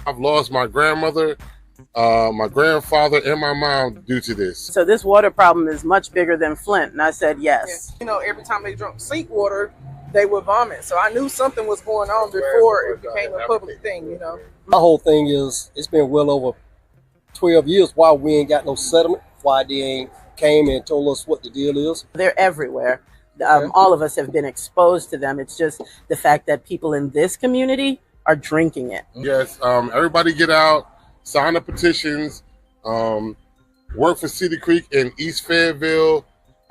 I've lost my grandmother, my grandfather, and my mom due to this. So this water problem is much bigger than Flint. And I said yes. You know, every time they drank sink water, they would vomit. So I knew something was going on before it became a public thing, you know. My whole thing is, it's been well over 12 years. Why we ain't got no settlement? Why they ain't came and told us what the deal is? They're everywhere. All of us have been exposed to them. It's just the fact that people in this community are drinking it. Yes, everybody get out, sign the petitions, work for Cedar Creek in East Fayetteville.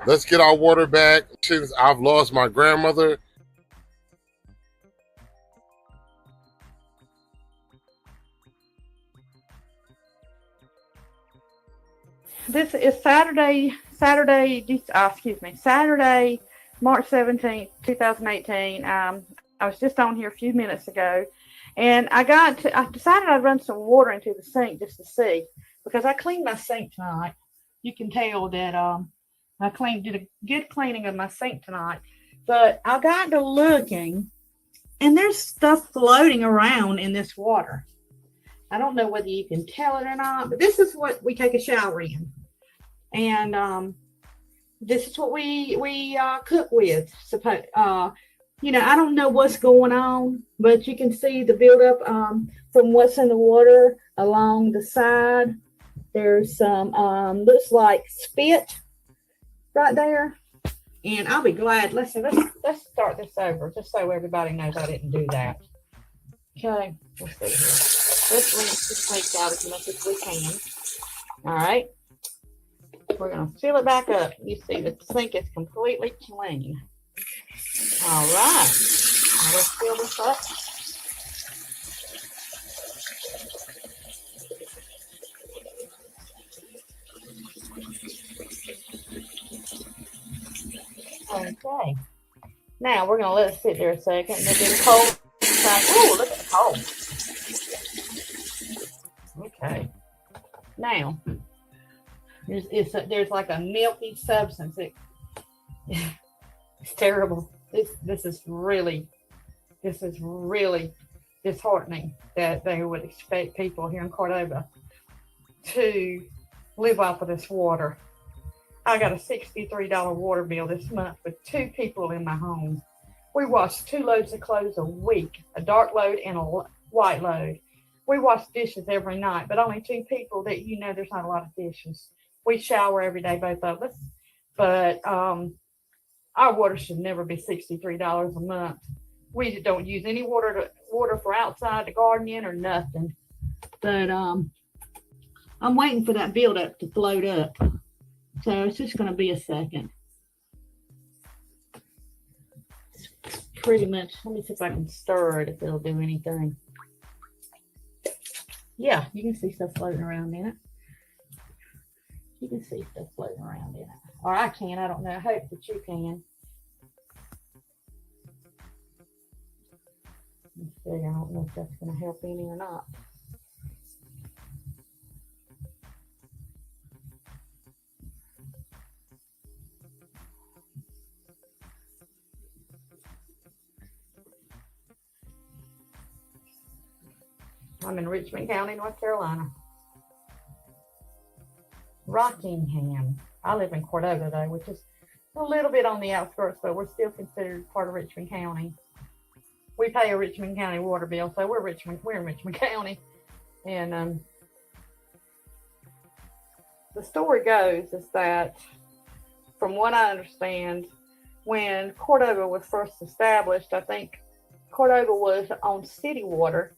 Let's get our water back. Since I've lost my grandmother. This is Saturday, March 17th, 2018. I was just on here a few minutes ago, and I decided I'd run some water into the sink just to see, because I cleaned my sink tonight. You can tell that I did a good cleaning of my sink tonight, but I got to looking, and there's stuff floating around in this water. I don't know whether you can tell it or not, but this is what we take a shower in. And this is what we cook with. You know, I don't know what's going on, but you can see the buildup from what's in the water along the side. There's some, looks like spit right there. And I'll be glad. Let's start this over, just so everybody knows I didn't do that. Okay, let's see here. Let's rinse the sink out as much as we can. All right. We're going to fill it back up. You see the sink is completely clean. All right. Now let's fill this up. Okay. Now we're going to let it sit there a second and then get it cold. Oh, look at the cold. Okay. Now, there's like a milky substance. It's terrible. This is really disheartening that they would expect people here in Cordova to live off of this water. I got a $63 water bill this month with 2 people in my home. We wash 2 loads of clothes a week, a dark load and a white load. We wash dishes every night, but only 2 people that, you know, there's not a lot of dishes. We shower every day, both of us, but our water should never be $63 a month. We don't use any water for outside the gardening or nothing. But I'm waiting for that buildup to float up. So it's just going to be a second. It's pretty much, let me see if I can stir it, if it'll do anything. Yeah, you can see stuff floating around in it. You can see stuff floating around in it. Or I can, I don't know. I hope that you can. Let's see, I don't know if that's going to help any or not. I'm in Richmond County, North Carolina. Rockingham. I live in Cordova, though, which is a little bit on the outskirts, but we're still considered part of Richmond County. We pay a Richmond County water bill, so we're in Richmond County. And the story goes is that, from what I understand, when Cordova was first established, I think Cordova was on city water.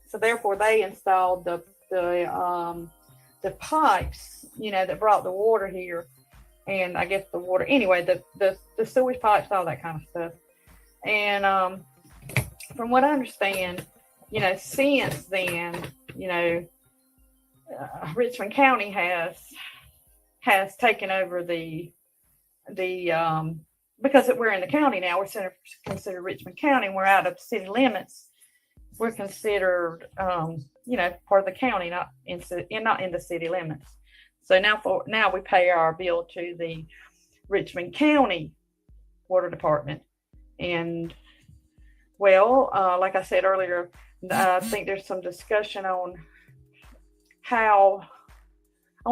So therefore, they installed the pipes, you know, that brought the water here, and I guess the water anyway, the sewage pipes, all that kind of stuff. And from what I understand, you know, since then, you know, Richmond County has taken over the because we're in the county now, we're considered Richmond County. We're out of city limits. We're considered, you know, part of the county, not in the city limits. So now we pay our bill to the Richmond County Water Department. And well, like I said earlier, I think there's some discussion on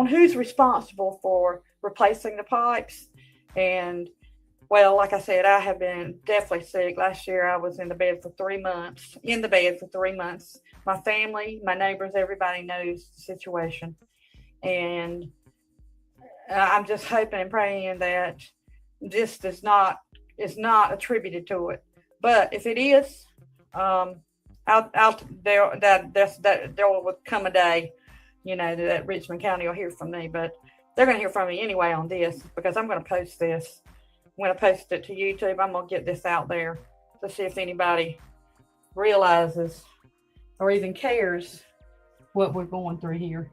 who's responsible for replacing the pipes. And well, like I said, I have been definitely sick. Last year I was in the bed for 3 months, My family, my neighbors, everybody knows the situation. And I'm just hoping and praying that this is not attributed to it. But if it is, there will come a day, that Richmond County will hear from me. But they're going to hear from me anyway on this, because I'm going to post this. I'm going to post it to YouTube. I'm going to get this out there to see if anybody realizes or even cares what we're going through here.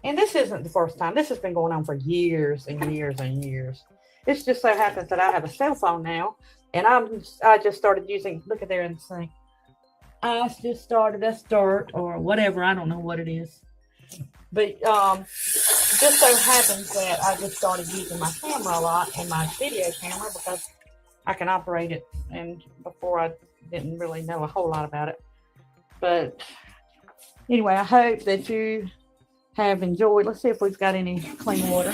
And this isn't the first time. This has been going on for years and years and years. It just so happens that I have a cell phone now, and I just started using, look at there in the sink. That's dirt or whatever. I don't know what it is. But just so happens that I just started using my camera a lot, and my video camera, because I can operate it. And before I didn't really know a whole lot about it. But anyway, I hope that you have enjoyed. Let's see if we've got any clean water.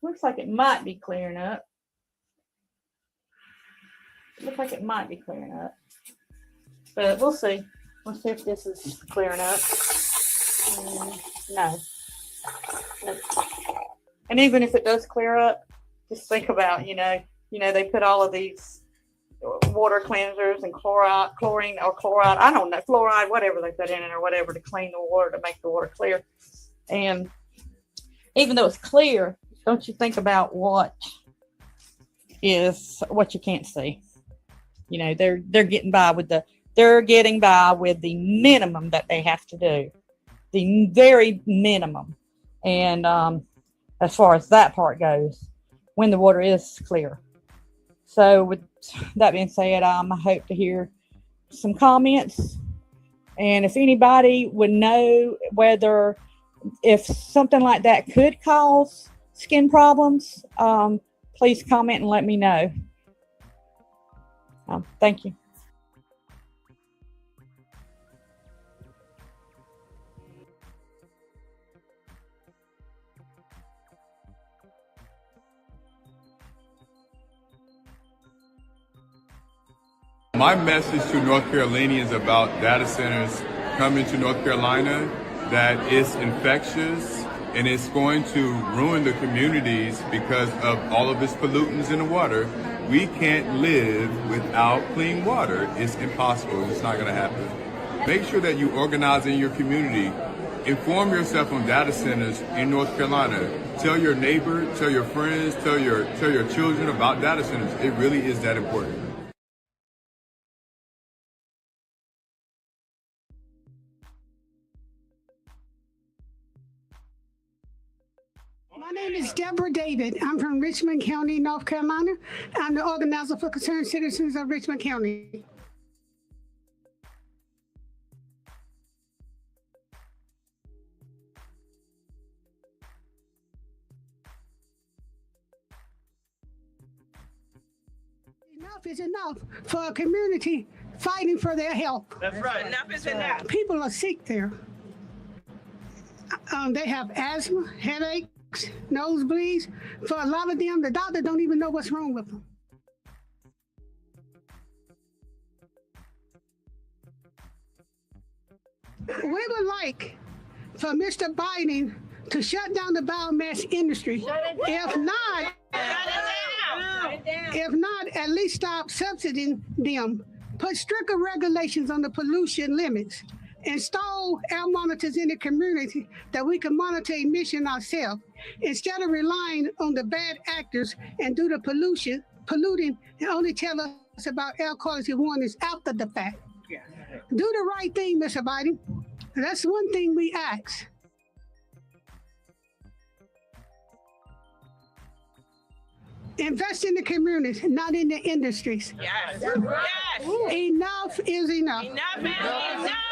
Looks like it might be clearing up. Looks like it might be clearing up. But we'll see. We'll see if this is clearing up. No. And even if it does clear up, just think about, they put all of these water cleansers and chlorine or chloride, I don't know, fluoride, whatever they put in it or whatever to clean the water, to make the water clear. And even though it's clear, don't you think about what you can't see. They're getting by with the minimum that they have to do, the very minimum. And as far as that part goes, when the water is clear. So with that being said, I hope to hear some comments. And if anybody would know if something like that could cause skin problems, please comment and let me know. Thank you. My message to North Carolinians about data centers coming to North Carolina, that it's infectious and it's going to ruin the communities because of all of its pollutants in the water. We can't live without clean water. It's impossible. It's not going to happen. Make sure that you organize in your community. Inform yourself on data centers in North Carolina. Tell your neighbor, tell your friends, tell your children about data centers. It really is that important. My name is Deborah David. I'm from Richmond County, North Carolina. I'm the organizer for Concerned Citizens of Richmond County. Enough is enough for a community fighting for their health. That's right. Enough is enough. People are sick there. They have asthma, headaches, nosebleeds. For a lot of them, the doctor don't even know what's wrong with them. We would like for Mr. Biden to shut down the biomass industry. If not, at least stop subsidizing them. Put stricter regulations on the pollution limits. Install air monitors in the community that we can monitor emission ourselves instead of relying on the bad actors and do the polluting and only tell us about air quality warnings after the fact. Do the right thing, Mr. Biden. That's one thing we ask. Invest in the communities, not in the industries. Yes. Yes. Enough is enough. Enough is enough.